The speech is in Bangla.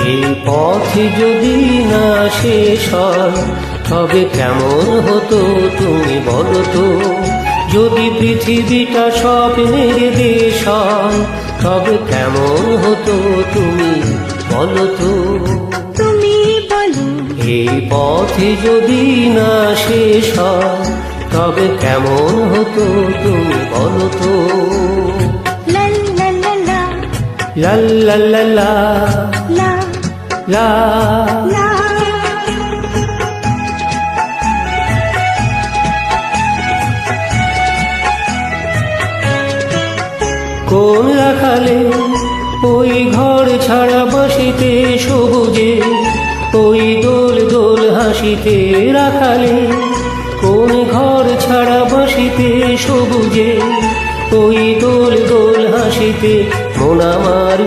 এই পথে যদি না শেষ হয় তবে কেমন হতো তুমি বলো তো। যদি পৃথিবীটা স্বপ্নের দেশ হয় তবে কেমন হতো তুমি বলো তো। তুমি বলো এই পথে যদি না শেষ হয় তবে কেমন হতো তুমি বলো তো। লা লা লা লা লা লা লা লা লা লা। লা। কোন রাখালে ওই ঘর ছাড়া বাসিতে সবুজে, ওই দোল দোল হাসিতে রাখালে। কোন ঘর ছাড়া বাসিতে সবুজে, ওই দোল দোল হাসিতে মন আমার